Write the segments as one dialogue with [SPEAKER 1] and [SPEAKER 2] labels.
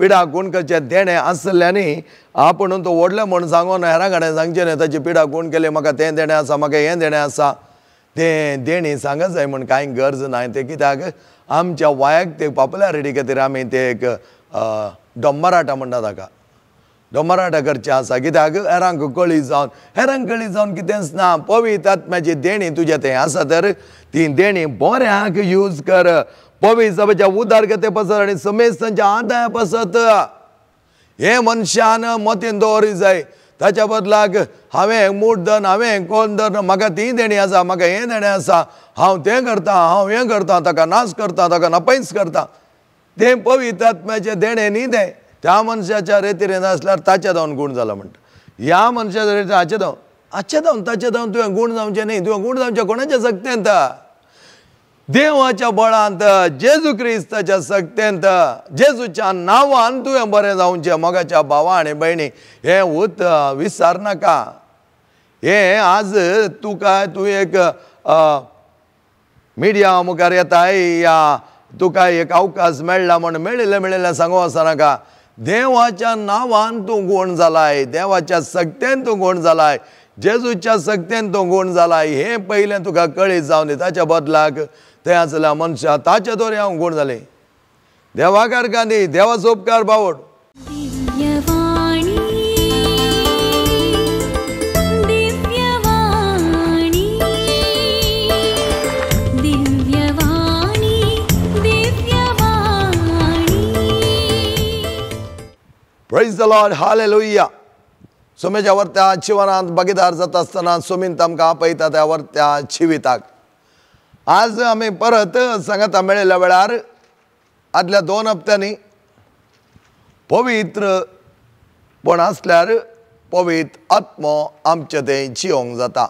[SPEAKER 1] पिडा कोण करचे देणे आसल्यानी आपूण तो व्हडले म्हूण सांगून हेरां कडेन सांगचें न्हय ताची पिडा कोण केली म्हाका तें देणें आसा म्हाका हें देणें आसा तें देणी सांगत जाय म्हूण कांय गरज ना तें कित्याक आमच्या वैयक्तीक पॉप्युलॅरिटी खातीर आमी ते एक डंबराटा म्हणटा ताका डंबराटा करचें आसा कित्याक हेरांक कळी जावन कितेंच ना पवित्र आत्म्याची देणी तुजें तें आसा तर ती देणी बऱ्याक यूज कर पवित्र सभेच्या उदारगते पसत आनी समेस्तांच्या आदाया पसत हे मनशान मतीन दवरूंक जाय ताच्या बदलाक हांवें मूठ धन हांवें कोण धन म्हाका ती देणी आसा म्हाका हें देणें आसा हांव तें करतां हांव हें करतां ताका नाश करतां ताका नापयस करतां तें पवित्र आत्म्याचें देणें न्ही तें त्या मनशाच्या रेतीरेन आसल्यार ताचे जावन गूण जाला म्हणटा ह्या मनशाच्या रेतीन हाचे जावन ताचे जावन तुवें गूण जावचें न्ही तुवें गूण जावचें कोणाच्या सक्तेंत देवाच्या बळांत जेजू क्रिस्ताच्या सक्तेंत जेजूच्या नांवान तुवें बरें जावचें मोगाच्या भावा आनी भयणी हें उत विसर नाका हें आज तूं एक मिडिया मुखार येताय या तुका एक अवकाश मेळ्ळा म्हण मेळिल्लें सांगू वचनाका देवाच्या नांवान तूं गूण जालाय देवाच्या सक्तेन तूं गूण जालाय जेजूच्या सक्तेन तूं गूण जालाय हें पयलें तुका कळीत जावन दी ताच्या बदलाक तें आसल्या मनशा ताचे दोरी हांव गूण जालें देवाकार गांधी देवाचो उपकार बावड Praise the Lord, hallelujah. सोमेच्या वर्त्या जिवनांत भागीदार जाता आसतना सोमीन आमकां आपयता त्या वर्त्या जिविताक आज आमी परत सांगता मेळिल्ल्या वेळार आदल्या 2 हप्त्यांनी पवित्रपण आसल्यार पवित्र आत्मो आमचे थंय जियोंक जाता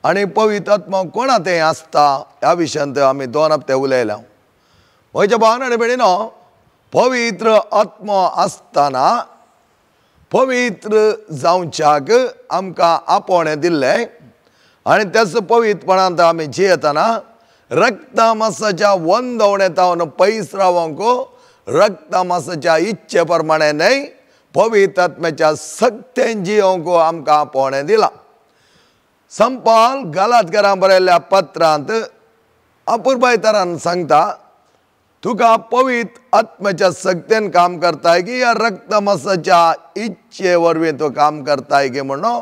[SPEAKER 1] आनी पवित्र आत्मो कोणा थंय आसता ह्या विशयांत आमी 2 हप्ते उलयल्या म्हज्या भावांनो आनी भयणीनो पवित्र आत्मो आसतना पवित्र जावच्याक आमकां आपोवणें दिल्लें आनी त्याच पवित्रपणांत आमी जियेतना रक्तमासाच्या वंदवणेंतावन पयस रावंक रक्तमासाच्या इच्छे प्रमाणे न्हय पवित्र आत्म्याच्या सक्तेन जियोंक आमकां आपोवणें दिलां संपाल गलातकारांक बरयल्ल्या पत्रांत अपुर्बाय तरान सांगता तुका पवित्र आत्म्याच्या सक्तेन काम करताय की या रक्तमासाच्या इच्छे वरवीं तूं काम करताय की म्हणून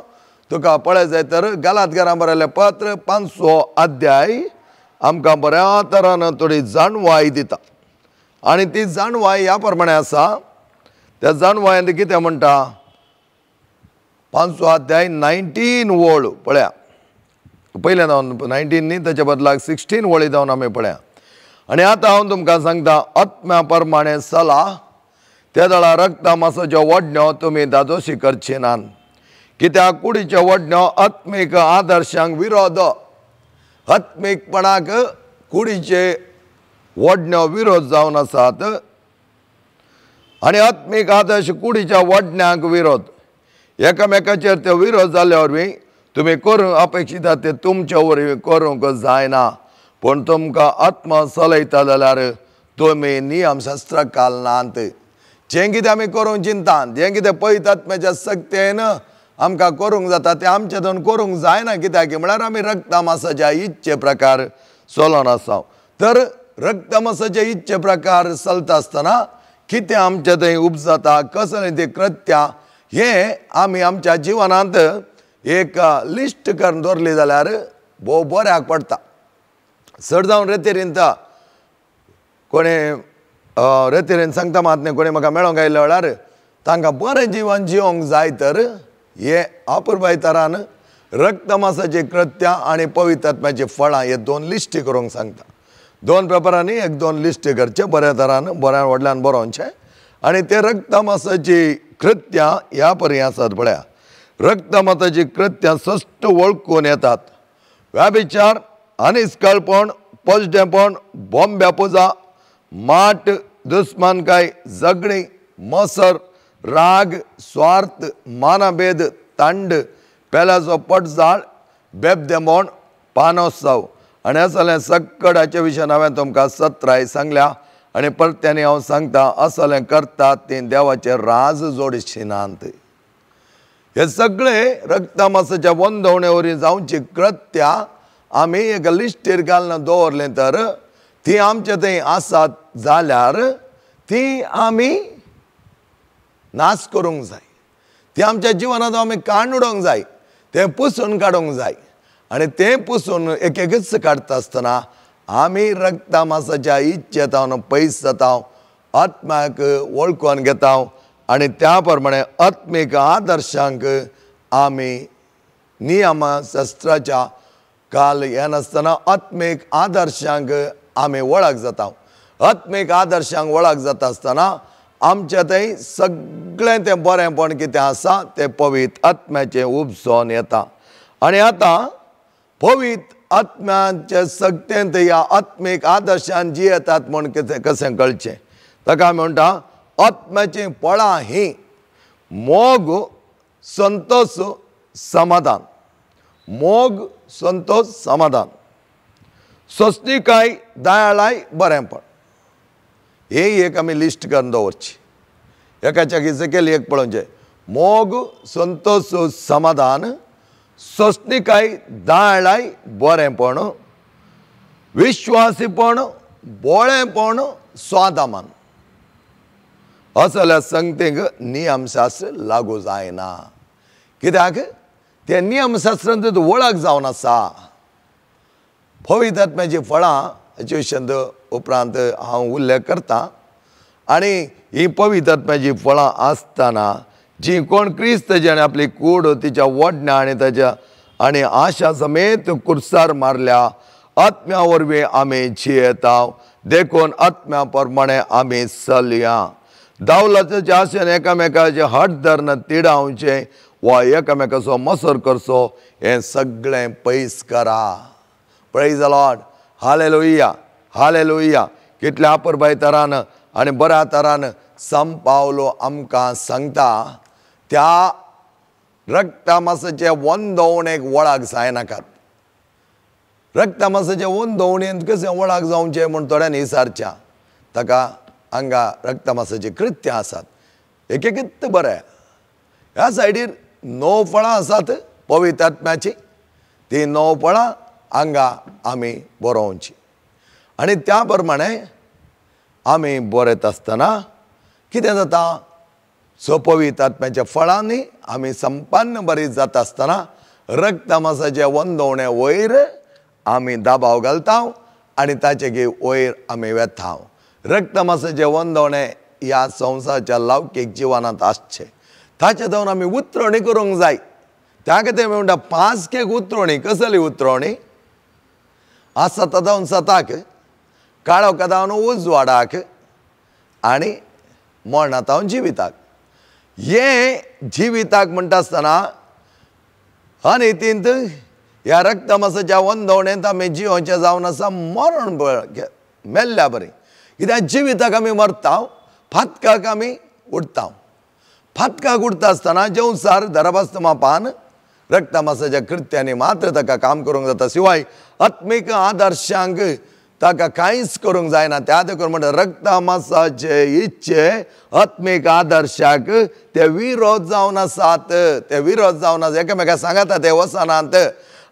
[SPEAKER 1] तुका पळय जाय तर गलातकारांक बरयल्लें पत्र 5वो अध्याय आमकां बऱ्या तरान थोडी जाणवाय दिता आनी ती जाणवाय ह्या प्रमाणे आसा त्या जाणवायेंत कितें म्हणटा 5वो अध्याय 19 वळ पळया पयलें जावन 19 न्ही ताच्या बदलाक 16 वळी जावन आमी पळया आनी आतां हांव तुमकां सांगता आत्म्या प्रमाणे चला त्या दळा रक्तमासाच्यो वडण्यो तुमी दादोशी करची नात कित्याक कुडीच्यो वडण्यो आत्मीक आदर्शांक विरोध आत्मीकपणाक कुडीचे वडण्यो विरोध जावन आसात आनी आत्मीक आदर्श कुडीच्या वडण्यांक विरोध एकामेकाचेर ते विरोध जाल्ले वरवीं तुमी करूंक अपेक्षिता ते तुमचे वरवीं करूंक जायना पूण तुमकां आत्मा चलयता जाल्यार तुमी नियमशास्त्र घालनात जें कितें आमी करूंक चिंतात जें कितें पवित्र आत्म्याच्या सक्तेन आमकां करूंक जाता तें आमचे दोन करूंक जायना कित्याक म्हळ्यार आमी रक्तमासाच्या इच्छे प्रकार चलोन आसा तर रक्तमासाचे इच्छे प्रकार चलता आसतना कितें आमचे थंय उपजता कसलें तें कृत्या हें आमी आमच्या जिवनांत एक लिस्ट करून दवरली जाल्यार भोव बऱ्याक पडटा चड जावन रेतीरेन कोणे रेतीरेन सांगता मात न्ही कोणी म्हाका मेळोंक आयिल्ल्या वेळार तांकां बरें जिवन जिवंक जाय तर हे अपुर्बाय तरान रक्तमासाची कृत्यां आनी पवित्र आत्म्याची फळां हे 2 लिस्टी करूंक सांगता 2 पेपरांनी 1-2 लिस्ट करचे बऱ्या तरान बऱ्या व्हडल्यान बरोवचें आनी ते रक्तमासाची कृत्यां ह्या परी आसात पळया रक्तमासाची कृत्यां स्पश्ट वळखून येतात व्याभिचार अनिश्कळपण पोजडेपण बॉम्ब्या पुजा माट दुस्मानकाय झगडी मसर राग स्वार्थ मानभेद तांड पेल्याचो पटजाळ बेबदेमोण पानोत्सव आनी असलें सक्कड हाचे विशयान हांवें तुमकां 17 सांगल्या आनी परत्यांनी हांव सांगता असलें करतात ती देवाचें राज जोडशिनात. हे सगळे रक्तमांसाच्या वंदवणे वरवीं जावची कृत्यां आमी एक लिस्टेर घालून दवरलें तर ती आमचे थंय आसात जाल्यार ती आमी नाश करूंक जाय. ती आमच्या जिवनांत आमी काडून उडोवंक जाय. तें पुसून काडूंक जाय. आनी तें पुसून एक एकच काडटा आसतना आमी रक्तमांसाच्या इच्छेतावन पयस जाता, आत्म्याक वळखून घेता आनी त्या प्रमाणे आत्मीक आदर्शांक आमी नियमशास्त्राच्या काल हें नासतना आत्मीक आदर्शांक आमी वळख जाता. आत्मीक आदर्शांक वळख जाता आसतना आमचें थंय सगळें तें बरेंपण कितें आसा तें पवित्र आत्म्याचें उपसून येता. आनी आतां पवित्र आत्म्याच्या सक्तेन ह्या आत्मीक आदर्शान जियेतात म्हूण कशें कळचें. ताका आमी म्हणटा आत्म्याचीं फळां हीं मोग, संतोश, समाधान. मोग, संतोष, समाधान, सोंसणीकाय, दयाळाय, बरेंपण. ही एक आमी लिस्ट करून दवरची. एकाच्या सकयल एक पळोवचें. मोग, संतोष, समाधान, सोंसणीकाय, दयाळाय, बरेंपण, विश्वासीपण, बोळेपण, स्वादामान. असल्या संगतीक नियमशास्त्र लागू जायना. कित्याक ते नियमशास्त्रांत वळख जावन आसा. पवित्र आत्म्याची फळां हाचे विशयी उपरांत हांव उल्लेख करतां. आनी ही पवित्र आत्म्याची फळां आसतना जी कोण क्रिस्त जेणे आपली कूड तिच्या वडण्या आनी ताच्या आनी आशा समेत कुर्सार मारल्या, आत्म्या वरवीं आमी जियेता, देखून आत्म्या प्रमाणे आमी चलया. दावलाच्या आशेन एकामेकाचे हट धरून तिडावचें वा एकामेकाचो मसर करचो हें सगळें पयस करा. Praise the Lord. Hallelujah, hallelujah. कितल्या अपुरबाय तरान आनी बऱ्या तरान संपावलो आमकां सांगता त्या रक्तमांसाचे वंदवणेक वळख जायनाकात. रक्तमांसाचे वंदवणेंत कशें वळख जावचें म्हूण थोड्यांनी विचारचें. ताका हांगा रक्तमांसाची कृत्यां आसात. एक एकच बरें. ह्या सायडीर 9 फळां आसात पवित्र आत्म्याची. ती 9 फळां हांगा आमी बरोवची. आनी त्या प्रमाणे आमी बरयत आसतना कितें जाता, सो पवित्र आत्म्याच्या फळांनी आमी संपन्न बरी जाता आसतना रक्तमांसाचे वंदवणे वयर आमी दाबाव घालता आनी ताचे वयर आमी वेता. रक्तमांसाचे वंदवणे ह्या संवसाराच्या लौकीक जिवनांत आसचे. ताचे जावन आमी उतरणी करूंक जाय. त्या खातीर आमी म्हणटा 5 उतरणी. कसली उतरणी? आसता जावन सताक, काळो जावन उजवाडाक आनी मरणांत जावन जिविताक. हे जिविताक म्हणटा आसतना आनी तिंत ह्या रक्तमांसाच्या वंदवणेंत आमी जिवोवचें जावन आसा मरण मेल्ल्या बरें. कित्याक जिविताक आमी मरता, फातकाक आमी उरता. फातकाक उरता आसतना जेवसार धरपास्त मापान रक्तमांसाच्या कृत्यांनी मात्र ताका काम करूंक जाता. शिवाय आत्मीक आदर्शांक ताका कांयच करूंक जायना. त्या देखून म्हणटा रक्तमांसाचे इच्छे आत्मीक आदर्शाक ते विरोध जावन आसात. ते विरोध जावन आसा. एकामेकाक सांगाता ते वचनांत.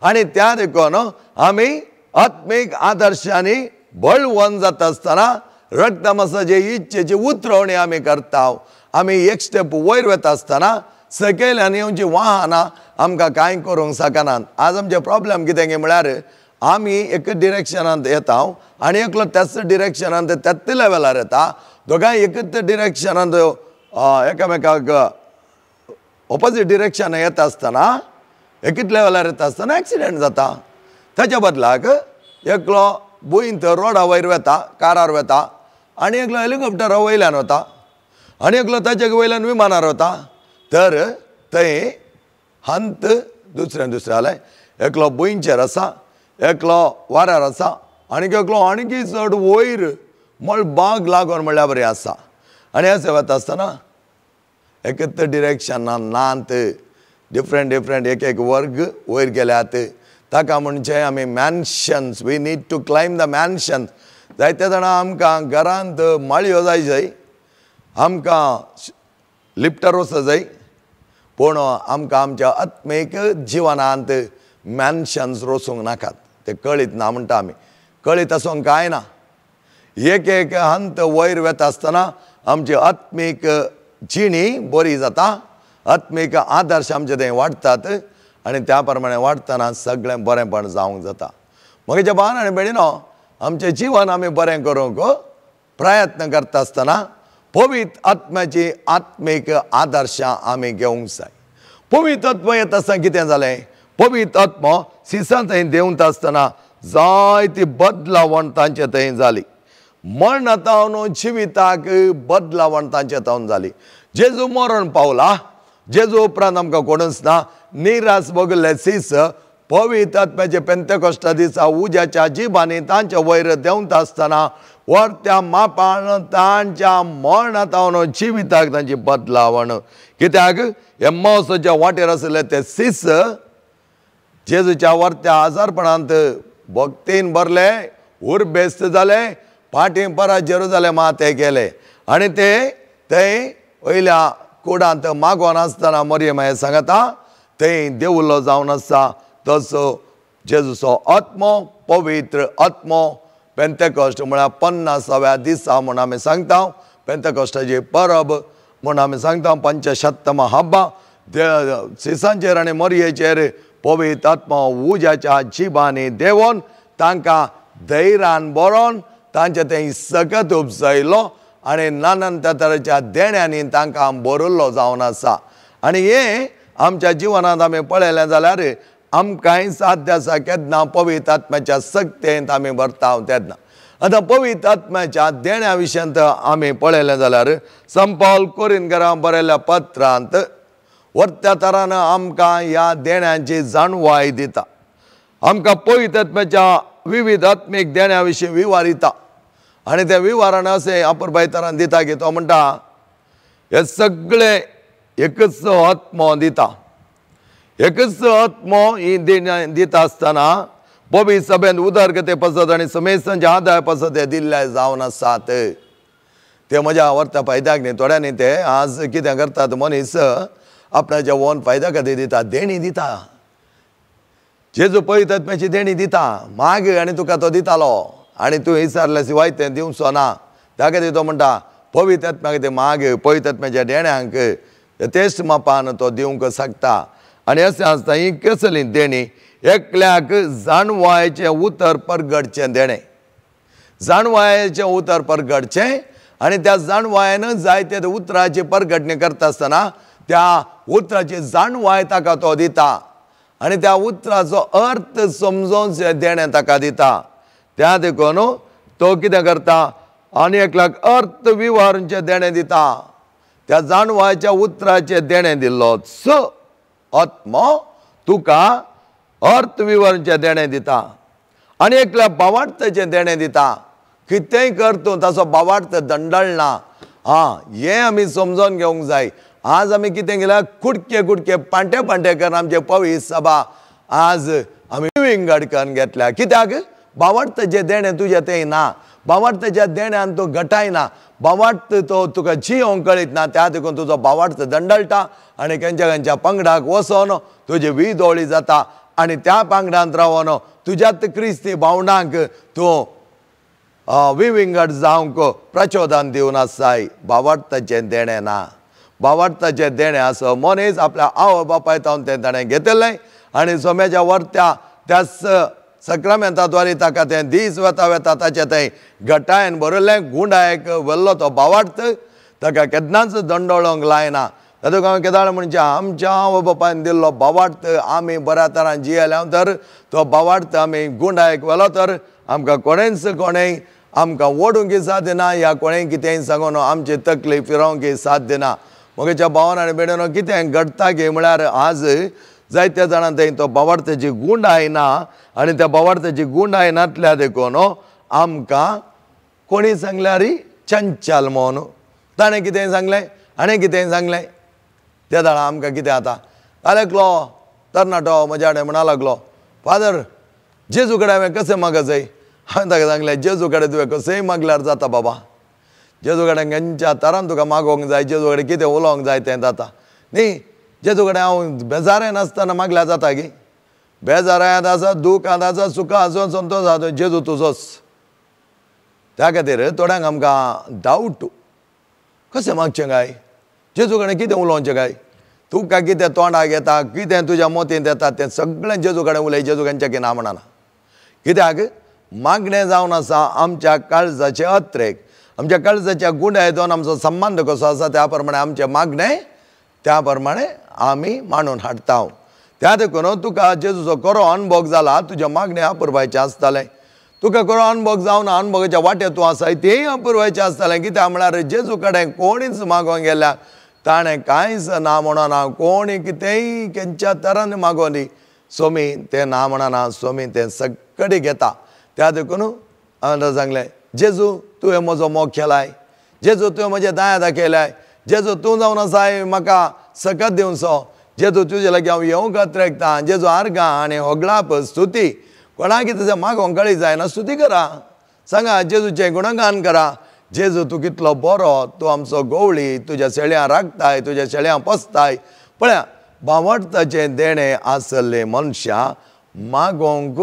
[SPEAKER 1] आनी त्या देखून आमी आत्मीक आदर्शांनी बळवंत जाता आसतना रक्तमांसाचे इच्छेची उतरवणी आमी करता. आमी एक स्टेप वयर वता आसतना सकयल्यान येवची वाहनां आमकां कांय करूंक शकनात. आज आमचे प्रॉब्लेम कितें म्हळ्यार आमी एक डिरेक्शनांत येता आनी एकलो त्याच डिरेक्शनांत त्याच लेवलार येता. दोगांय एकच डिरेक्शनांत एकामेकाक ऑपोजीट डिरेक्शन येता आसतना एकच लेवलार येता आसतना एक्सिडेंट जाता. ताच्या बदलाक एकलो बुयंत रोडा वयर वता, कारार वता, आनी एकलो हेलिकॉप्टरा वयल्यान वता, आनी एकलो ताच्या वयल्यान विमानार वता. तर थंय हंत दुसरें जालें. एकलो बुयंचेर आसा, एकलो वाऱ्यार आसा, आनीक एकलो आनीक चड वयर म्हळ बाग लागून म्हणल्यार बरें आसा. आनी अशें वता आसतना एकच डिरेक्शनान नात. डिफरंट एक एक वर्ग वयर गेल्यात. ताका म्हणजे आमी mansions, we need to claim the mansion. जायते जाणां आमकां घरांत माळयो जाय जाय, आमकां लिफ्टर वचो जाय, पूण आमकां आमच्या आत्मीक जिवनांत मॅन्शन्स रोसूंक नाकात. ते कळीत ना म्हणटा आमी. कळीत आसूंक कांय ना. एक एक हंत वयर वेता आसतना आमची आत्मीक जिणी बरी जाता, आत्मीक आदर्श आमचे थंय वाडटात आनी त्या प्रमाणे वाडटना सगळें बरेंपण जावंक जाता. म्हज्या भावान आनी भयणीनो, आमचें जिवन आमी बरें करूंक प्रयत्न करता आसतना पवित्र आत्म्याची आत्मीक आदर्शां आमी घेवंक जाय. पवित्र आत्मा येता आसतना कितें जालें? पवित्र आत्मा सिसां थंय देंवता आसतना जायती बदलावण तांचे थंय जाली. मरणातावन जिविताक बदलावण तांचे तावन जाली. जेजू मरण पावला, जेजू उपरांत आमकां कोणूच ना. निराश भोगले सीस पवित्र आत्म्याचे पेंतेकोस्ता दिसा उज्याच्या जिबांनी तांच्या वयर देंवता आसतना वर्त्या मापान तांच्या मरणातावन जिविताक तांची बदलावण. कित्याक एम्माउसाच्या वाटेर आसले ते सीस जेजूच्या वर्त्या आजारपणांत भक्तीन भरले, उर्बेस्त जाले, फाटीं परत जेरुजालेमांत ते गेले आनी ते थंय वयल्या कुडांत मागोन आसतना मरियम हें सांगता थंय देवुल्लो जावन आसा. तसो जेजूचो आत्मो, पवित्र आत्मो पेंतेकोस्ट म्हळ्यार 50व्या दिसा म्हूण आमी सांगता. पेंतेकोस्ताची परब म्हूण आमी सांगता. पंचशत्तम हब्बा सिसांचेर आनी मरयेचेर पवित्र आत्मा उज्याच्या जिबांनी देंवन तांकां धैर्यान बरोवन तांचे थंय सकत उपजयलो आनी नानंत तरेच्या देण्यांनी तांकां भरिल्लो जावन आसा. आनी हें आमच्या जिवनांत आमी पळयलें जाल्यार आमकांय साध्य आसा केन्ना पवित्र आत्म्याच्या सक्तेंत आमी भरता तेन्ना. आतां पवित्र आत्म्याच्या देण्या विशयांत आमी पळयलें जाल्यार संत पौल कोरिंथकारांक बरयल्ल्या पत्रांत वर्त्या तरान आमकां ह्या देण्यांची जाणवाय दिता. आमकां पवित्र आत्म्याच्या विविध आत्मीक देण्या विशीं विवारिता आनी त्या विवरान अशें अपुरबाय तरान दिता की तो म्हणटा हे सगळे एकच आत्मो दिता. एकच आत्मो ही देण्या दिता आसतना पवित्र सभेंत उदरगते पसत आनी समेस्तांचे आदाय पसत हे दिल्ले जावन आसात. ते म्हज्या वर्ता फायद्याक न्ही. थोड्यांनी ते आज कितें करतात, मनीस आपणाच्या ओन फायद्या खातीर दिता, देणी दिता. जेजू पवित्र आत्म्याची देणी दिता, माग आनी तुका तो दितालो आनी तूं विचारल्या शिवाय तें दिवचो ना. त्या खातीर तो म्हणटा पवित्र आत्म्या खातीर माग, पवित्र आत्म्याच्या देण्यांक तेच मापान तो दिवंक शकता. आनी अशें आसता ही कसली देणी? एकल्याक जाणवायेचें उतर परगडचें देणें. जाणवायेचें उतर परगडचें आनी त्या जाणवायेन जायते उतराची परगटणी करता आसतना त्या उतराची जाणवाय ताका तो दिता आनी त्या उतराचो अर्थ समजोवन देणें ताका दिता. त्या देखून तो कितें करता, आनी एकल्याक अर्थ विवरणचें देणें दिता. त्या जाणवायच्या उतराचें देणें दिल्लोच आत्मो तुका अर्थ विवरणचें देणें दिता. आनी एकल्याक भावार्थाचें देणें दिता. कितेंय कर तूं ताचो भावार्थ दंडळना. हें आमी समजोन घेवंक जाय. आज आमी कितें केलां, कुडके कुडके पांटे पांटे करून आमचे पवित्र सभा आज आमी विंगड करून घेतल्या. कित्याक? भावार्थाचें देणें तुजें थंय ना. भावार्थाच्या देण्यान तूं घटायना. भावार्थ तो तुका जियोंक कळीत ना. त्या देखून तुजो भावार्थ दंडळटा आनी खंयच्या खंयच्या पंगडाक वचोन तुजी विदोळी जाता आनी त्या पंगडांत रावन तुज्याच क्रिस्ती भावंडांक तूं विविंगड जावंक प्रचोदन दिवन आसाय. भावार्थाचें देणें ना. भावार्थाचें देणें आसा मनीस आपल्या आवय बापाय तावन तें देणें घेतलें आनी सोम्याच्या वर्त्या त्या सक्रामेंताद्वारे ताका तें दीस वेता वेता ताचें थंय घटायेन बरयल्लें. गुंडायक व्हेल्लो तो भावार्थ ताका केन्नाच दंडोळोंक लायना. तातूंत हांवें केदाळ म्हणजे आमच्या आवय बापायन दिल्लो भावार्थ आमी बऱ्या तरान जियेल्या तर तो भावार्थ आमी गुंडायक व्हेलो तर आमकां कोणेंय आमकां ओडूंक साध्य ना. ह्या कोणेंय कितेंय सांगून आमची तकली फिरोवंक साध्य ना. म्हज्या भावान आनी भयणीनो कितें घडटा गे म्हळ्यार आज जायत्या जाणां थंय तो भावार्थाची गुंडाय ना आनी त्या भावार्थाची गुंडाय नातल्या देखून आमकां कोणी सांगल्यार चंचल म्हणून ताणें कितेंय सांगलें आनी कितेंय सांगलें. त्या दाळा आमकां कितें जाता, आलेकलो तरणाटो म्हज्या कडेन म्हणा लागलो, फादर जेजू कडेन हांवें कशें मागत जाय? हांवें ताका सांगलें जेजू कडेन तुवें कसंय मागल्यार जाता बाबा. जेजू कडेन खंयच्या तरान तुका मागोवंक जाय, जेजू कडेन कितें उलोवंक जाय तें जाता न्ही. जेजू कडेन हांव बेजारें नासतना मागल्यार जाता गी. बेजारांत आसा, दुखांत आसा, सुखां आसूं, संतोश आसूं, जेजू तुजोच. त्या खातीर थोड्यांक आमकां डावट कशें मागचें काय, जेजू कडेन कितें उलोवचें काय. तुका कितें तोंडाक येता, कितें तुज्या मोतींत येता तें सगळें जेजू कडेन उलय. जेजू खंयचें कितें म्हणना. कित्याक मागणें जावन आसा आमच्या काळजाचे अत्रेक, आमच्या काळजाच्या गुंडायेतून आमचो संबंद कसो आसा त्या प्रमाणे आमचें मागणें त्या प्रमाणे आमी मांडून हाडटा. त्या देखून तुका जेजूचो खरो अनुभव जाला, तुज्या मागणें अपुरबायचें आसतलें. तुका खरो अनुभव जावन अनुभवाच्या वाटेर तूं आसाय तेंय अपुरबायचें आसतलें. कित्याक म्हळ्यार जेजू कडेन कोणीच मागोवंक गेल्यार ताणें कांयच ना म्हणना. कोणी कितेंय खंयच्या तरान मागोवन दी, स्वामी तें ना म्हणना, स्वामी तें सगळें घेता. त्या देखून हांवें सांगलें जेजू तुवें म्हजो मोग केलाय, जेजू तुवें म्हजें दायां दाखयलाय, जेजू तूं जावन आसाय म्हाका सकत दिवचो. जेजू तुजे लागीं हांव येवंक अत्रेकता. जेजू आर्गां आनी होगळाप स्तुती कोणाक कितें मागोवंक कळी जायना, स्तुती करा, सांगा जेजूचें गुणगान करा. जेजू तूं कितलो बरो, तूं आमचो गवळी, तुज्या शेळ्यां राखताय, तुज्या शेळ्यां पोसताय. पळया भावर्थाचें देणें आसले मनशां मागोवंक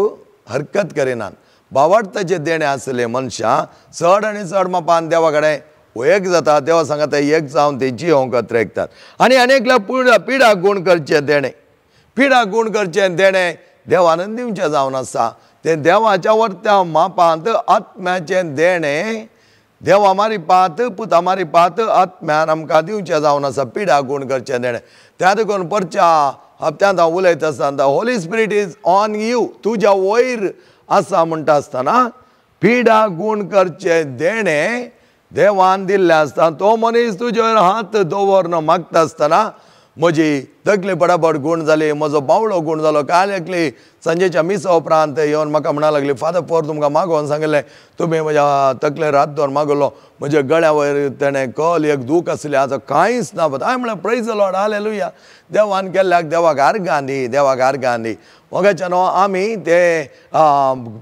[SPEAKER 1] हरकत करिनात. भावार्थाचें देणें आसले मनशां चड आनी चड मापान देवा कडेन एक जाता. देवा सांगता एक जावन ते जियोंक अत्रेकतात. आनी एकल्या पिडा गूण करचें देणें, पिडा गूण करचें देणें देवान दिवचें जावन आसा. तें देवाच्या वर्त्या मापांत आत्म्याचें देणें देवा मारिपात, पुता मारिपात आत्म्यान आमकां दिवचें जावन आसा. पिडा गूण करचें देणें. त्या देखून परच्या हप्त्यांत हांव उलयता आसतना Holy spirit is on you, तुज्या वयर आसा म्हणटा आसतना पिडा गूण करचें देणें देवान दिल्लें आसता. तो मनीस तुजे वयर हात दवरून मागता आसतना म्हजी तकली पडापड गूण जाली, म्हजो बावळो गूण जालो. काल एकली संजेच्या मिसा उपरांत येवन म्हाका म्हणा लागली फादर पोर तुमकां मागोवन सांगलें तुमी म्हज्या तकलेर हात दवर मागलो, म्हज्या गळ्या वयर तेणें कल एक दूख आसलें, आतां कांयच ना. हांवें म्हळें प्रेज द लॉर्ड, हालेलुया, देवान केल्ल्याक देवाक आर्गां दी, देवाक आर्गां दी. मोगाच्या न्हू आमी ते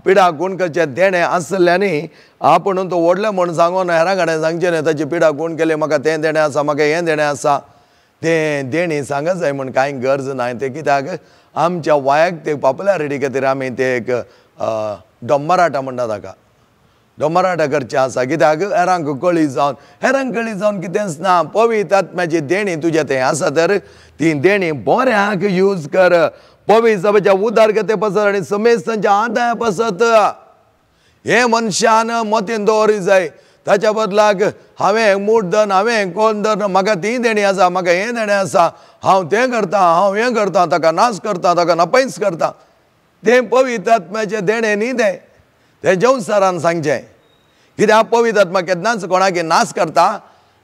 [SPEAKER 1] पिडा गूण करचें देणें आसल्यांनी आपूण तो व्हडलें म्हूण सांगून हेरां कडेन सांगचें न्हय ताची पिडा गूण केली, म्हाका तें देणें आसा, म्हाका हें देणें आसा. तें देणी सांगत जाय म्हूण कांय गरज ना. तें कित्याक आमच्या वैयक्तीक पॉप्युलॅरिटी खातीर आमी ते एक डंबराटा म्हणटा ताका, डंबराटा करचें आसा. कित्याक हेरांक कळी जावन कितेंच ना. पवित्र आत्म्याची देणी तुजें तें आसा तर ती देणी बऱ्याक यूज कर. पवित्र सभेच्या उदारकते पसत आनी समेस्तांच्या आदाया पसत हे मनशान मतीन दवरूंक जाय. ताच्या बदलाक हांवें मूठ धन, हांवें कोण धन, म्हाका ती देणी आसा, म्हाका हें देणें आसा, हांव तें करतां, हांव हें करतां, ताका नाश करतां, ताका नपयस करतां. तें पवित्र आत्म्याचें देणें न्ही तें. तें जेवसारान सांगचें. कित्याक पवित्र आत्मा केन्नाच कोणाकी नाश करता,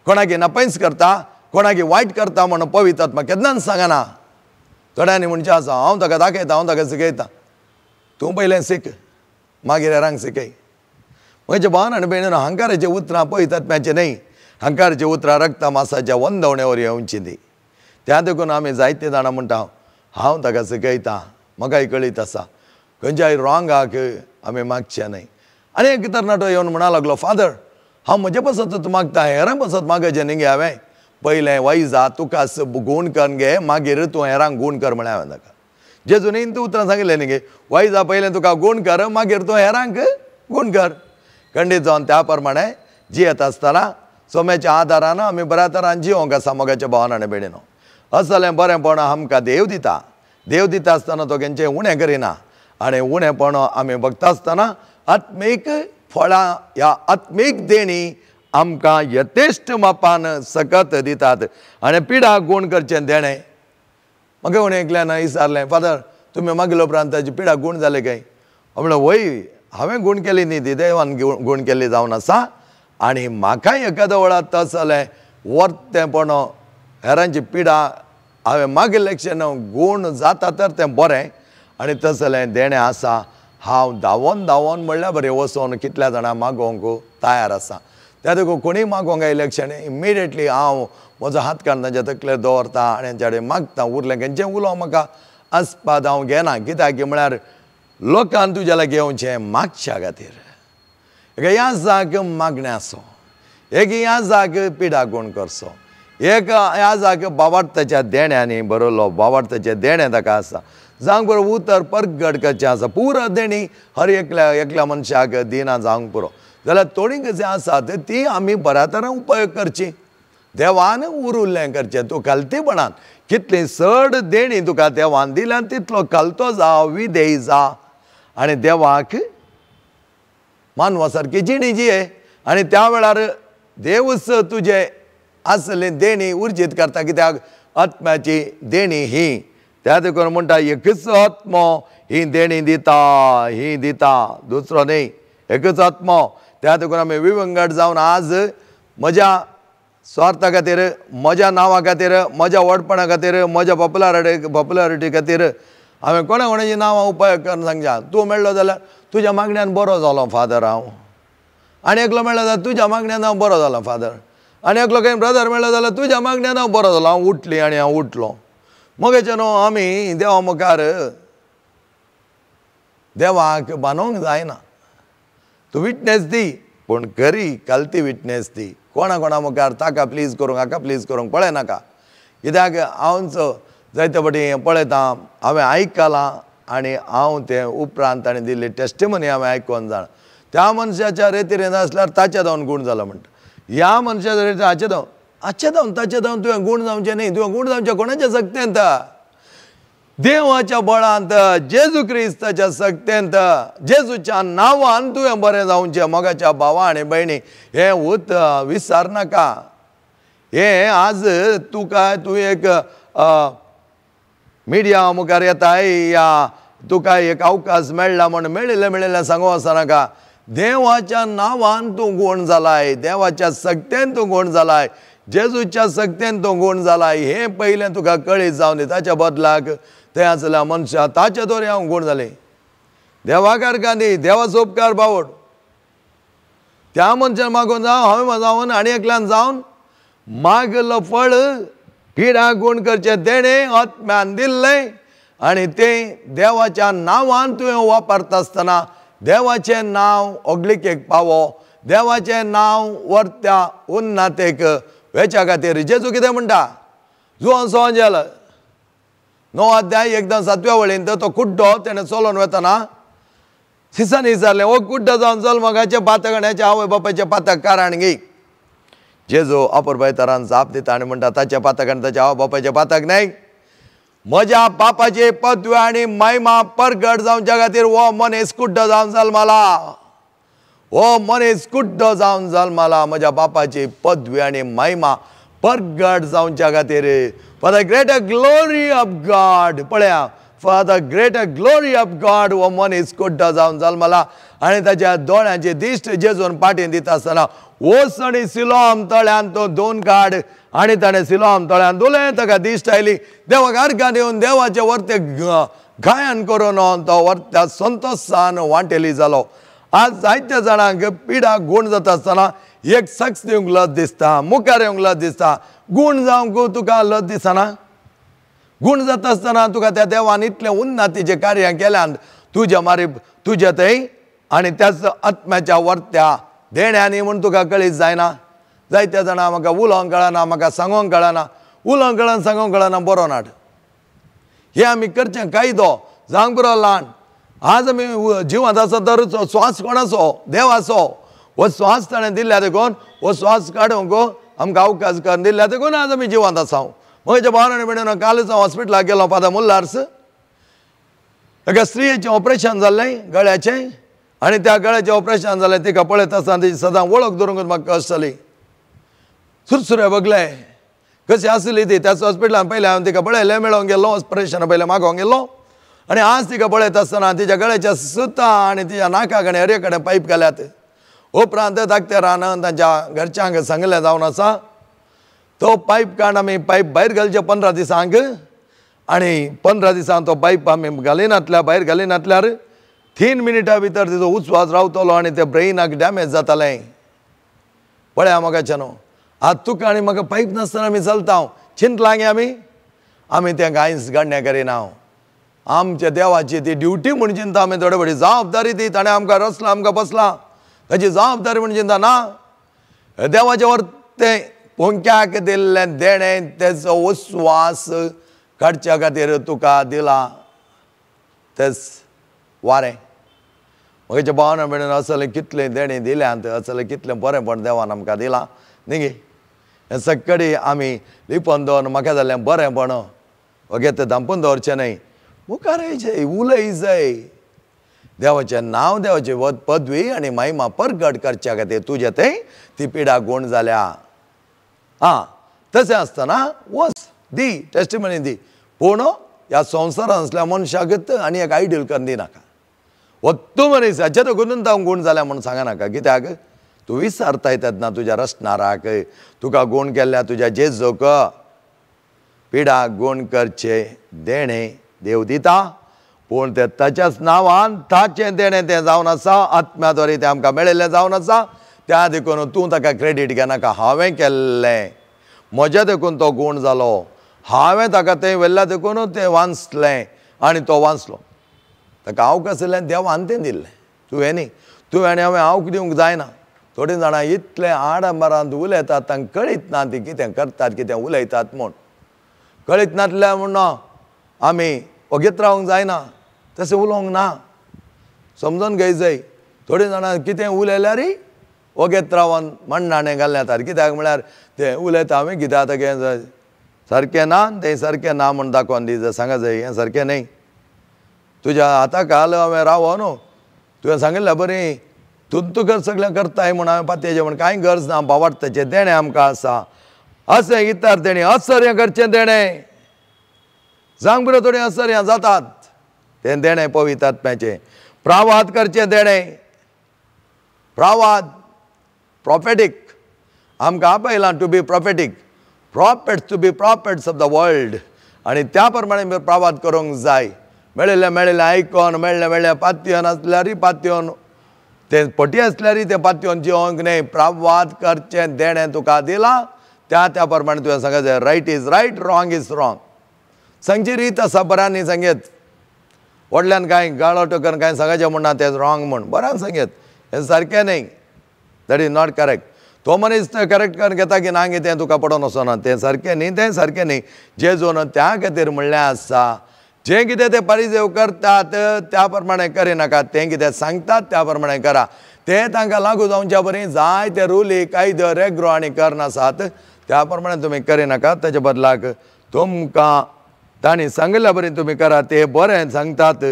[SPEAKER 1] कोणाकी नपयस करता, कोणाकी वायट करता म्हणून पवित्र आत्मा केन्नाच सांगना. थोड्यांनी म्हणचें आसा हांव ताका दाखयतां, हांव ताका शिकयतां. तूं पयलें सीक, मागीर हेरांक शिकय. म्हज्या भावान आनी भयणीन हंकाराचें उतरां पवित्र आत्म्याचें न्हय, हंकाराचें उतरां रक्ता मासाच्या वंदवणेवर येवची दी. त्या देखून आमी जायते जाणां म्हणटा हांव ताका शिकयतां, म्हाकाय कळीत आसा. खंयच्याय रॉंगाक आमी मागचें न्हय. आनी एक तरणाटो येवन म्हणा लागलो फादर हांव म्हजे पसतूच मागतां, हेरां पसत मागचें न्ही गे. हांवें पयलें वायजा तुका गूण कर गे, मागीर तूं हेरांक गूण कर म्हळें हांवें ताका. जेजून तूं उतरां सांगिल्लें न्ही गे, वायजा पयलें तुका गूण कर, मागीर तूं हेरांक गूण कर. खंडीत जावन त्या प्रमाणे जियेत आसतना सोम्याच्या आदारान आमी बऱ्या तरान जियोंक आसा. मोगाच्या भावान आनी भयणीनो, असलें बरेंपण आमकां देव दिता. देव दिता आसतना तो खंयचें उणें करिना. आनी उणेंपण आमी बगता आसतना आत्मीक फळां, ह्या आत्मीक देणी आमकां यथेश्ट मापान सकत दितात. आनी पिडा गूण करचें देणें म्हाका कोणें एकल्यान विचारलें फादर तुमी मागले उपरांत ताची पिडा गूण जाले काय. हांव म्हणलें वय हांवें गूण केली न्ही, ती देवान गूण केल्ली जावन आसा. आनी म्हाकाय एकादो वेळार तसलें वर्तेपण हेरांची पिडा हांवें मागिल्लेशें गूण जाता तर तें बरें. आनी तसलें देणें आसा. हांव धांवोन म्हणल्यार बरें वचोन कितल्या जाणां मागोवंक तयार आसा. त्या देखून कोणीय मागोवंक आयले क्षणी इमिडिएटली हांव म्हजो हात काडून ताच्या तकलेर दवरतां आनी तांच्या कडेन मागतां. उरलें खंयचें उलोवंक म्हाका आस्पाद हांव घेना. कित्याक म्हळ्यार लोकांन तुज्या लागीं येवचें मागच्या खातीर. ह्या जाग मागण्याचो, एक ह्या जाग पिडा कोण करचो, एक ह्या जाग बावार्थाच्या देण्यांनी बरोलो, बावार्थाचे देणे ताका आसा, जावंक पुरो उतर परगट करचें आसा, पुरो देणी हर एकल्या मनशाक दिना जावंक पुरो, जाल्यार थोडी कशें आसा ती आमी बऱ्या तरेन उपयोग करची, देवान उरिल्लें करचें. तूं कल्तीपणान कितली चड देणी तुका देवान दिल्यान तितलो कल्तो जा, विधेय जा आनी देवाक मानवा सारकी जिणी जिये. आनी त्या वेळार देवच तुजे आसले देणी उर्जीत करता, कित्याक आत्म्याची देणी ही त्या देखून म्हणटा एकच आत्मो ही देणी दिता दुसरो न्ही, एकच आत्मो. त्या देखून आमी विवंगड जावन आज म्हज्या स्वार्था खातीर, म्हज्या नांवा खातीर, म्हज्या व्हडपणा खातीर, म्हज्या पॉप्युलरिटी खातीर हांवें कोणाची नांवां उपयोग करून सांगच्या. तूं मेळ्ळो जाल्यार तुज्या मागण्यान बरो जालो फादर हांव, आनी एकलो मेळ्ळो जाल्यार तुज्या मागण्यान हांव बरो जालो फादर, आनी एकलो खंय ब्रदर मेळ्ळो जाल्यार तुज्या मागण्यान हांव बरो जालो, हांव उठली आनी हांव उठलो. मगेचे न्हू आमी देवा मुखार देवाक बांदूंक जायना. तूं विटनेस दी, पूण खरी कल्ती विटनेस दी. कोणा मुखार ताका प्लीज करूंक, हाका प्लीज करूंक पळयनाका. कित्याक हांवचो जायते फावटी पळयता, हांवें आयकलां आनी हांव तें उपरांत ताणें दिल्ली टेस्टिमनी हांवें आयकोन जाण. त्या मनशाच्या रेतीर नासल्यार ताचे जावन गूण जालो म्हणटा. ह्या मनशाच्या रेतीर हाचे जावन ताचे जावन तुवें गूण जावचें न्ही, तुवें गूण जावचें कोणाच्या सक्तेंत? देवाच्या बळांत, जेजू क्रिस्ताच्या सक्तेंत, जेजूच्या नांवान तुवें बरें जावचें. मोगाच्या भावा आनी भयणी, हें उत विसर नाका. हें आज तूं एक मिडिया मुखार येताय या तुका एक अवकाश मेळ्ळा म्हण मेळिल्लें सांगो वचनाका. देवाच्या नांवान तूं गूण जालाय, देवाच्या सक्तेन तूं गूण जालाय, जेजूच्या सक्तेन तूं गूण जालाय, हें पयलें तुका कळीत जावन दी. ताच्या बदलाक तें आसल्या मनशा ताचे दोरी हांव गूण जालें. देवाकार न्ही, देवाचो उपकार बावड. त्या मनशान मागून जावन हांवें जावन आनी एकल्यान जावन मागलो फळ पिडा गूण करचें देणें आत्म्यान दिल्लें आनी तें देवाच्या नांवान तुवें वापरता आसतना देवाचें नांव ओगलीकेक पावो, देवाचें नांव वर्त्या उन्नातेक वेच्या खातीर. जेजू कितें म्हणटा? जुआंव एवंजेल 9 अध्याय 1-7 वळींत तो कुड्डो तेणें चलोवन वतना सिसान विचारलें, ओ कुड्डो जावन चल, मोगाचे पातक आनी हेच्या आवय बापायचे पातक कारण घे. जेजू अपुरबायतरान जाप दिता आनी म्हणटा, ताचे पातक आनी ताच्या आवय बापायचे पातक न्हय, म्हज्या बापाचे पदवी आनी महिमा परगट जावच्या खातीर हो मनीस कुड्डो जावन जल्माला. हो मनीस कुड्डो जावन जल्माला म्हज्या बापाची पदवी आनी महिमा परगट जावच्या खातीर. For the greater glory of God, पळया, for the greater glory of God हो मनीस कुड्डो जावन जल्माला. आनी ताच्या दोळ्यांचे दिश्ट जेजून पाटीन दिता आसतना वच आनी सिलोम तळ्यान तो धुवन काड. आनी ताणें सिलोम तळ्यान धुलें, ताका दिश्ट आयली. देवाक अर्घां दिवन देवाचे वर्ते गायन करून तो वर्त्या संतोशान वांटेली जालो. आज जायत्या जाणांक पिडा गूण जाता आसतना एक सक्स दिवंक लज दिसता, मुखार येवंक लज दिसता. गूण जावंक तुका लज दिसना? गूण जाता आसतना तुका त्या देवान इतलें उन्नतीचें कार्य केल्यान तुज्या थंय आनी त्याच आत्म्याच्या वर्त्या देण्यांनी म्हूण तुका कळीत जायना. जायत्या जाणां म्हाका उलोवंक कळना, म्हाका सांगोंक कळना, उलोवंक कळना, सांगोंक कळना, बरो नाट. हें आमी करचें कायदो जावंक पुरो ल्हान. आज आमी जिवांत आसा तर स्वास कोणाचो? देवाचो. हो स्वास ताणें दिल्ल्या देखून हो स्वास काडूंक आमकां अवकाश करून दिल्ल्या देखून आज आमी जिवांत आसा. म्हज्या भावनांनी म्हणून कालच हांव हॉस्पिटलाक गेलो फादर मुल्लार्स. एका स्त्रियेचें ऑपरेशन जाल्लें गळ्याचें आनी त्या गळ्याचें ऑपरेशन जालें. तिका पळयत आसतना तेजी सदां वळख धरूंक म्हाका कश्ट जाली. सुरसुरे बगले कशी आसली ती. त्याच हॉस्पिटलान पयलें हांवें तिका पळयलें, मेळोंक गेलो, ऑपरेशना पयलें मागोंक गेलो. आनी आज तिका पळयत आसतना तिच्या गळ्याच्या सुतां आनी तिच्या नाका कडेन हरे कडेन पायप घाल्यात. उपरांत धाकटे रानान तांच्या घरच्यांक सांगलें जावन आसा, तो पायप काडून आमी पायप भायर घालचे 15 दिसांक. आनी 15 दिसांक तो पायप आमी भायर घालिनातल्यार 3 मिनिटां भितर तिजो उस्वास रावतलो आनी ते ब्रेनाक डॅमेज जातालें. पळया मोगाचें न्हू, आज तुका आनी म्हाका पायप नासतना आमी चलता. चिंतलां गे आमी तें कांयच गण्य करिना. आमच्या देवाची ती ड्युटी म्हूण चिंता आमी थोडे फावटी. जबाबदारी ती ताणें आमकां रचलां, आमकां बसलां. ताची जबाबदारी म्हणून चिंता ना. देवाच्या वर ते पोंक्याक दिल्लें देणें तेचो उस्वास काडच्या खातीर तुका दिला तेच वारें. म्हज्या भावना भयणीन असलें कितलें देणें दिल्यांत, असलें कितलें बरेंपण देवान आमकां दिलां न्ही गे. हें सगळें आमी लिपोवन दवरून म्हाका जाल्लें बरेंपण वगेर तें धांपून दवरचें न्हय. मुखार येयचें, उलय जाय. देवाचें नांव, देवाची पदवी आनी महिमा परगट करच्या खातीर तुजें तें ती पिडा गूण जाल्या. हां, तशें आसतना वच दी टेस्टिमनी दी. पूण ह्या संवसारांत असल्या मनशाक आनी एक आयडल करून दिनाका. वो तूं मनीसाचेर करून हांव गूण जाल्या म्हणून सांगनाका. कित्याक तूं विसारता तेन्ना तुज्या रचणाराक, तुका गूण केल्ल्या तुज्या जेजूक पिडा गूण करचे देणें देव दिता. पूण तें ताच्याच नांवान ताचें देणें तें जावन आसा, आत्म्याद्वारे तें आमकां मेळिल्लें जावन आसा. त्या देखून तूं ताका क्रेडीट घेनाका. हांवें केल्लें, म्हज्या देखून तो गूण जालो, हांवें ताका तें व्हेल्ल्या देखून तें वाचलें आनी तो वाचलो. ताका हांव कसलें देवान तें दिल्लें. तुवें न्ही, तुवें आनी हांव दिवंक जायना. थोडीं जाणां इतलें आडंबरांत उलयतात, तांकां कळीत ना ती कितें करतात, कितें उलयतात म्हूण. कळीत नासल्या म्हूण आमी ओगेत रावंक जायना, तशें उलोवंक ना. समजून घेय जाय. थोडीं जाणां कितें उलयल्यार ओगेत रावन मण्णाणें घालून येतात. कित्याक म्हळ्यार तें उलयता हांवें कितें आतां हें सारकें ना, तें सारकें ना म्हूण दाखोवन दी जाय. सांगा जाय हें सारकें न्हय. तुज्या हाता खाल हांवें रावो न्हू. तुवें सांगिल्लें बरें, तुका सगळें करताय म्हूण हांवें पातयेचें म्हूण कांय गरज ना. भावार्थाचें देणें आमकां आसा. असें इतर देणें, आश्चर्य करचें देणें. सांग बरें, थोडीं आश्चर्यां जातात. तें देणें पवित्र आत्म्याचें. प्रावाद करचें देणें. प्रावाद प्रॉफेटीक आमकां आपयलां to be prophetic. Prophets to be prophets of the world. आनी त्या प्रमाणे प्रावाद करूंक जाय. मेळिल्लें आयकोन, मेळ्ळें पातयेवन आसल्यार पातयेवन, तें पटी आसल्यार तें पातयेवन जिवंक न्हय. प्रावाद करचें देणें तुका दिलां. त्या प्रमाणे तुवें सांगत जाय. Right is right, wrong is wrong. सांगची रीत आसा बऱ्यांनी सांगेत. व्हडल्यान कांय गाळो टोकन कांय सांगचें म्हणना तें रॉंग म्हूण. बऱ्यान सांगेत हें सारकें न्हय. That is not correct. तो मनीस तें करेक्ट करून घेता की ना तें तुका पडोन वचना. तें सारकें न्ही, तें सारकें न्ही. जेजून त्या खातीर म्हणलें आसा, जें कितें ते परिसेव करतात त्या प्रमाणे करिनाकात. तें कितें सांगतात त्या प्रमाणे करा. तें तांकां लागू जावच्या बरीं जाय ते रुली, कायदो, रेग्रो आनी कर्ण आसात त्या प्रमाणे तुमी करिनाकात. ताचे बदलाक तुमकां तांणी सांगिल्ल्या बरें तुमी करा. ते बरें सांगतात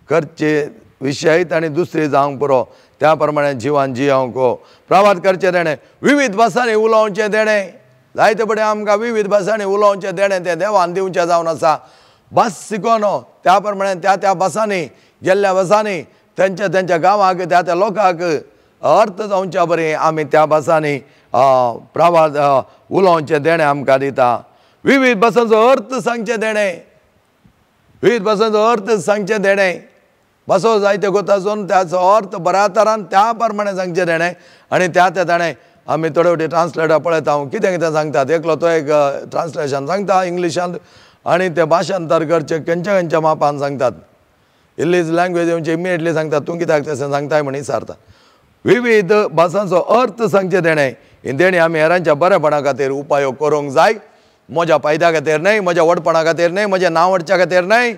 [SPEAKER 1] करचे विशय तांणी दुसरी जावंक पुरो त्या प्रमाणे जिवान जियोंक. प्रवाद करचें देणें. विविध भासांनी उलोवचें देणें. जायते बडें आमकां विविध भासांनी उलोवचें देणें तें देवान दिवचें जावन आसा. भास शिकोवन त्या प्रमाणे त्या भासांनी गेल्ल्या भासांनी तेंच्या गांवाक त्या लोकांक अर्थ जावच्या बरें आमी त्या भासांनी प्रवाद उलोवचें देणें आमकां दिता. विविध भासांचो अर्थ सांगचें देणें. विविध भासांचो अर्थ सांगचें देणें. भासो जायते गोतासून त्याचो अर्थ बऱ्या तरान त्या प्रमाणे सांगचें देणें. आनी त्या ताणें आमी थोडे फावटी ट्रान्सलेटर पळयता हांव कितें कितें सांगतात. एकलो तो एक ट्रान्सलेशन सांगता इंग्लिशांत आनी तें भाशांतर करचें खंयच्या मापान सांगतात. इल्लीच लँग्वेज म्हणजे इमिडिएटली सांगतात तूं कित्याक तशें सांगताय म्हण विचारता. विविध भासांचो अर्थ सांगचें देणें. ही देणी आमी हेरांच्या बरेपणा खातीर उपयोग करूंक जाय. म्हज्या फायद्या खातीर न्हय, म्हज्या व्हडपणा खातीर न्हय, म्हजें नांव व्हडच्या खातीर न्हय,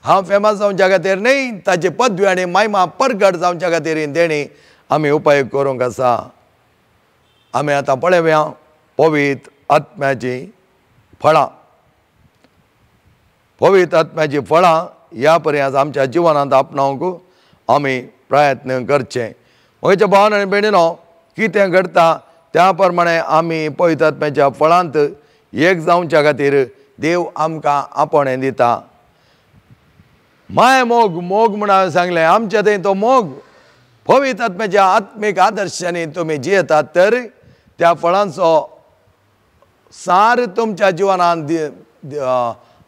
[SPEAKER 1] हांव फेमस जावच्या खातीर न्हय, ताची पदवी आनी महिमा परगट जावच्या खातीर ही देणी आमी उपयोग करूंक आसा. आमी आतां पळयया पवित्र आत्म्याची फळां. पवित्र आत्म्याची फळां ह्या पर्यंत आमच्या जिवनांत आपणावंक आमी प्रयत्न करचे. म्हज्या भावान आनी भयणीनो, कितें घडटा त्या प्रमाणे आमी पवित्र आत्म्याच्या फळांत एक जावच्या खातीर देव आमकां आपणे दिता. माय मोग म्हूण हांवें सांगलें. आमच्या थंय तो मोग पवित्र आत्म्याच्या आत्मीक आदर्शांनी तुमी जियेतात तर त्या फळांचो सार तुमच्या जिवनांत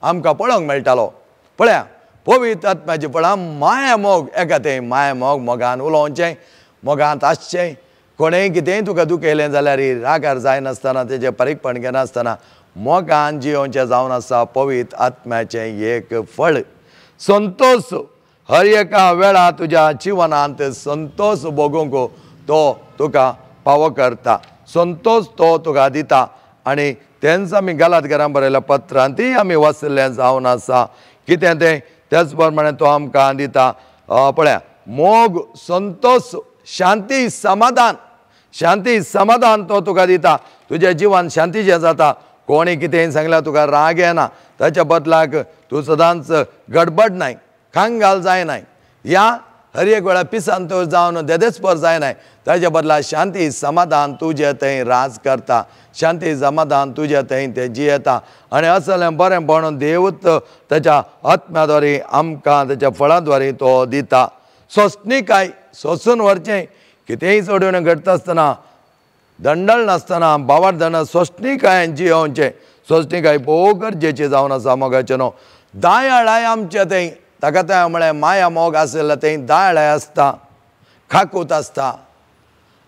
[SPEAKER 1] आमकां पळोवंक मेळटालो. पळया पवित्र आत्म्याची फळां माया मोग. एका थंय माया मोग, मोगान उलोवचें, मोगांत आसचें. कोणेंय कितेंय तुका दुखयलें जाल्यार रागार जायनासतना, तेजें परीकपण घेनासतना मोगान जियोवचें जावन आसा पवित्र आत्म्याचें एक फळ. संतोष. हर एका वेळा तुज्या जिवनांत संतोष भोगूंक तो तुका फावो करता, संतोष तो तुका दिता. आनी तेंच आमी गलातकारांक बरयल्या पत्रांत ती आमी वाचलें जावन आसा. कितें तें तेच प्रमाणे तो आमकां दिता. पळया, मोग, संतोष, शांती, समाधान तो तुका दिता. तुज्या जिवान शांतीचें जाता. कोणी कितेंय सांगल्यार तुका राग येना. ताच्या बदलाक तूं सदांच गडबड नाय, कांगाल जायनाय, या हर एक वेळा पिसान तो जावन देदेस्पर जायनाय. ताच्या बदला शांती समाधान तुजे थंय राज करता. शांती समाधान तुजे थंय तें जियेता. आनी असलें बरेंपण देवूच ताच्या आत्म्याद्वारे आमकां ताच्या फळांद्वारे तो दिता. सोंसणीकाय, सोंसून व्हरचें, कितेंय सोडून घडटा आसतना, दंडळ नासतना बावार्दन सोंसणीकाय जियोवचें. सोंसणीकाय भोव गरजेची जावन आसा मोगाचें न्हू. दयाळाय आमचे थंय, ताका तें म्हळ्यार माया मोग आसलें थंय दयाळाय आसता, खाकूत आसता.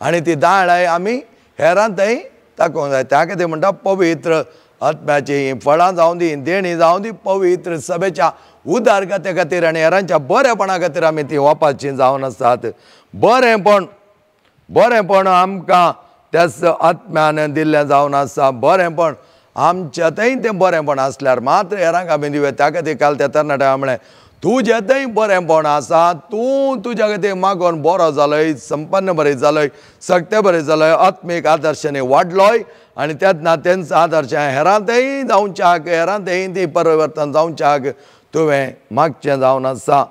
[SPEAKER 1] आनी ती दयाळाय आमी हेरां थंय दाखोवंक जाय. त्या खातीर म्हणटा पवित्र आत्म्याची फळां जावं दी, देणी जावं दी, पवित्र सभेच्या उदारगते खातीर आनी हेरांच्या बरेपणा खातीर आमी ती वापरची जावन आसात. बरेंपण आमकां त्याच आत्म्यान दिल्लें जावन आसा. बरेंपण आमच्या थंय तें बरेंपण आसल्यार मात्र हेरांक आमी दिवया. त्या खातीर काल त्या तरणाट्या म्हळें, तुजें थंय बरेंपण आसा, तूं तुज्या खातीर मागोन बरो जालोय, संपन्न बरें जालोय, सगळें बरें जालोय, आत्मीक आदर्शांनी वाडलोय. आनी त्याच नात्यांचं आदर्श हेरां थंय जावच्याक, हेरां थंय ती परिवर्तन जावच्याक तुवें मागचें जावन आसा.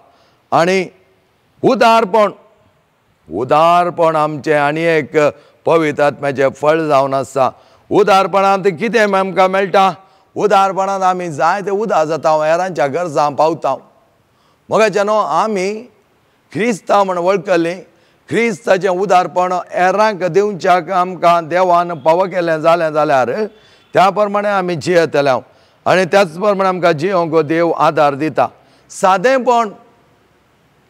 [SPEAKER 1] आनी उदारपण आमचें आनी एक पवित्र आत्म्याचें फळ जावन आसा. उदारपणांत कितें आमकां मेळटा? उदारपणांत आमी जाय ते उदार जाता, हेरांच्या गरजां पावता. मोगाचें न्हू, आमी क्रिस्तांव म्हण वळखलीं. क्रिस्ताचें उदारपण हेरांक दिवच्याक आमकां देवान फावो केलें जाल्यार त्या प्रमाणे आमी जियेतले. आनी त्याच प्रमाणे आमकां जियोंक देव आदार दिता. सादेपण,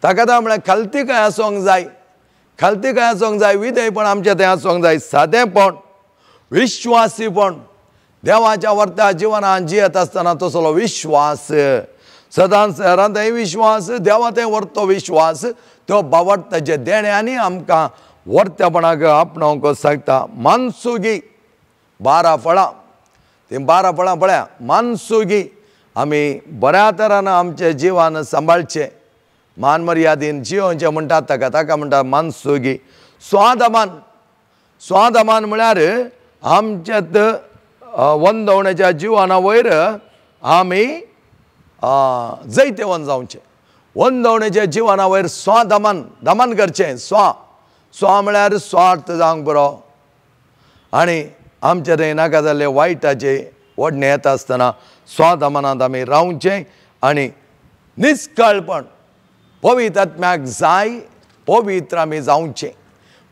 [SPEAKER 1] ताका तो म्हळ्यार खालतीकाय आसूंक जाय, विधेयपण आमचें थंय आसूंक जाय. सादेपण, विश्वासीपण, देवाच्या वर्ता जिवनांत जियेत आसतना तसलो विश्वास, सदांच हेरां थंय विश्वास, देवा थंय व्हरतो विश्वास, तो बावडताचे देण्यांनी आमकां वर्तेपणाक आपणावंक सांगता. मानसुगी, 12 फळां, ती 12 फळां पळया. मानसुगी, आमी बऱ्या तरान आमचें जिवन सांबाळचें, मान मर्यादेन जियोवचें म्हणटात ताका म्हणटा मानसुगी. स्वादमान म्हळ्यार आमचेत वंदवण्याच्या जिवाना वयर आमी जैतेवन जावचें. वंदवण्याच्या जिवाना वयर दमन करचें. स्वा म्हळ्यार स्वार्थ जावंक बरो. आनी आमचे थंय नाका जाल्ले वायटाचे वडणे येता आसतना स्वादमनांत आमी रावचें. आनी निश्कळपण, पवित्र आत्म्याक जाय पवित्र आमी जावचें.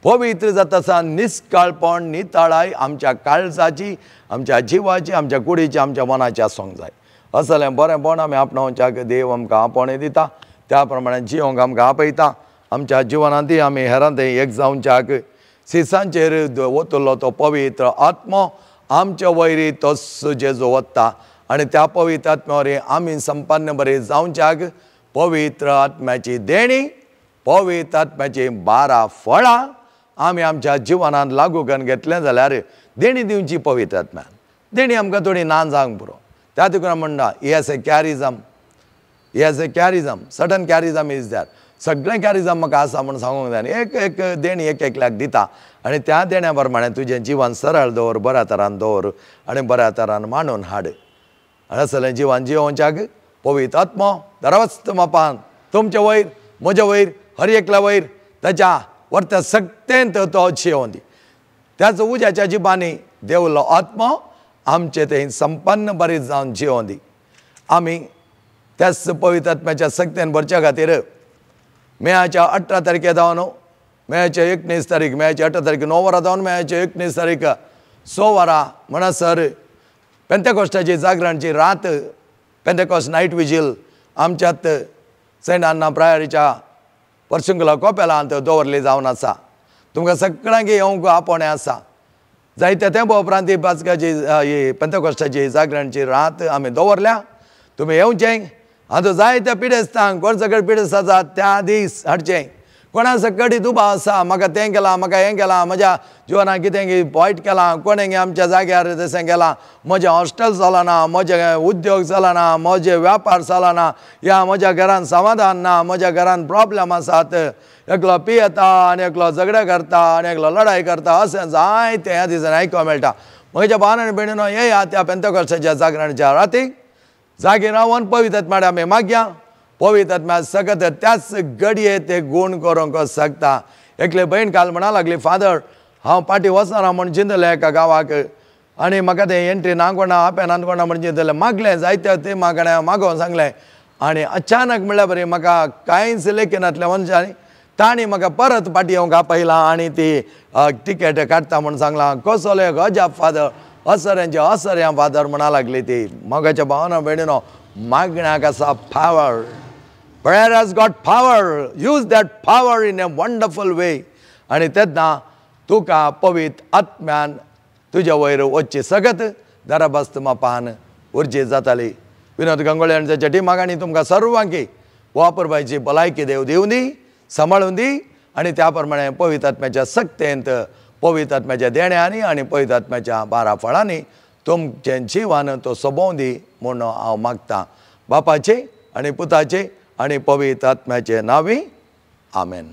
[SPEAKER 1] पवित्र जाता आसा निश्कळपण, नितळाय आमच्या काळजाची, आमच्या जिवाची, आमच्या कुडीची, आमच्या मनाची आसूंक जाय. असलें बरेंपण आमी आपणावच्याक देव आमकां आपणे दिता. त्या प्रमाणे जियोंक आमकां आपयता. आमच्या जिवनांतय आमी हेरां थंय एक जावच्याक सिसांचेर वतलो तो पवित्र आत्मो आमच्या वयरी तो जेजू वता. आनी त्या पवित्र आत्म्या वरवीं आमी संपन्न बरें जावच्याक पवित्र आत्म्याची देणी, पवित्र आत्म्याची 12 फळां आमी आमच्या जिवनांत लागू करून घेतलें जाल्यार देणी दिवची पवित्र आत्म्यान. देणी आमकां थोडी ना जावंक पुरो. त्या तुका म्हणटा he has a charism, sudden charism is there. सगळें कॅरिजम म्हाका आसा म्हूण सांगूंक जाय. एक देणी एकल्याक दिता आनी त्या देण्या प्रमाणे तुजें जिवन सरळ दवर, बऱ्या तरान दवर आनी बऱ्या तरान मांडून हाड. आनी असलें जिवन जियोवच्याक पवित्र आत्मो दरवस्त मापान तुमचे वयर, म्हज्या वयर, हर एकल्या वयर ताच्या वर्त्या सक्तेंत तो जियोवन दी. त्याच उज्याच्या जिबांनी देवलो आत्मो आमचे थंय संपन्न बरें जावन जियोवन दी. आमी त्याच पवित्र आत्म्याच्या सक्तेन भरच्या खातीर मेयाच्या 18 तारखे जावन, मेयाच्या 19 तारीख, मेयाच्या 18 तारीख 9 वरां जावन मेयाच्या 19 तारीख 6 वरां म्हणसर पेंतेकोस्ताची जागरणची रात, पेंतेकोस्ट नायट विजील आमच्यात सेंट आन्ना प्रायरीच्या पर्शुंगला कोपेलांत दवरली जावन आसा. तुमकां सगळ्यांक येवंक आपणे आसा. जायत्या तेंपा उपरांत ही पास्काची ही पेंतेकोस्ताची जागरणची रात आमी दवरल्या. तुमी येवचें. आतां जायत्या पिडेस्तांक कोण सगळे पिडेस्त आसात त्या दीस हाडचें. कोणा सकट उबा आसा म्हाका तें केलां म्हाका हें केलां म्हज्या जिवनाक कितें वायट केलां कोणें आमच्या जाग्यार तशें केलां म्हजें हॉस्टेल चलना म्हजें उद्योग चलना म्हजें व्यापार चलना ह्या म्हज्या घरान समाधान ना म्हज्या घरान प्रॉब्लेम आसात एकलो पियेता आनी एकलो झगडे करता आनी एकलो लढाई करता अशें जायतें ह्या दिसांनी आयकूंक मेळटा म्हज्या भावान आनी भयणीनो येया त्या पेंतकॉस्ताच्या जागरणाच्या रातीक जागी रावन पवित्र आत्म्याक आमी मागया पवित्र आत्म्या सकत त्याच घडये ते गूण करूंक शकता एकले बहीण काल म्हणा लागली फादर हांव पाटी वचना म्हण चिंतलें एका गांवाक आनी म्हाका तें एंट्री नांगोणा आपेन नांगोणा म्हण चिंतलें मागलें जायते ते म्हाका मागोवन सांगलें आनी अचानक म्हणल्यार बरी म्हाका कांयच लेखनांतल्या मनशांनी तांणी म्हाका परत पाटी येवंक आपयलां आनी ती टिकेट काडटा म्हूण सांगलां कसोले गजाप फादर असऱ्यांचे असऱ्या फादर म्हणा लागली ती मोगाच्या भावानो भयणीनो मागण्याक आसा power prayer has got power use that power in a wonderful way आनी तेन्ना तुका पवित्र आत्म्यान तुज्या वयर वचची सगत दरबस्त मापान उर्जी जाताली विनोद गंगोळे आनी ताच्या टिमाक आनी तुमकां सर्वांकी वापरपाची भलायकी देव दिवं दी सांबाळून दी आनी त्या प्रमाणे पवित्र आत्म्याच्या सक्तेंत पवित्र आत्म्याच्या देण्यांनी आनी पवित्र आत्म्याच्या 12 फळांनी तुमचें जिवन तो सोबोव दी म्हूण हांव मागतां बापाचे आनी पुताचे आनी पवित्र आत्म्याचे नांवी आमेन.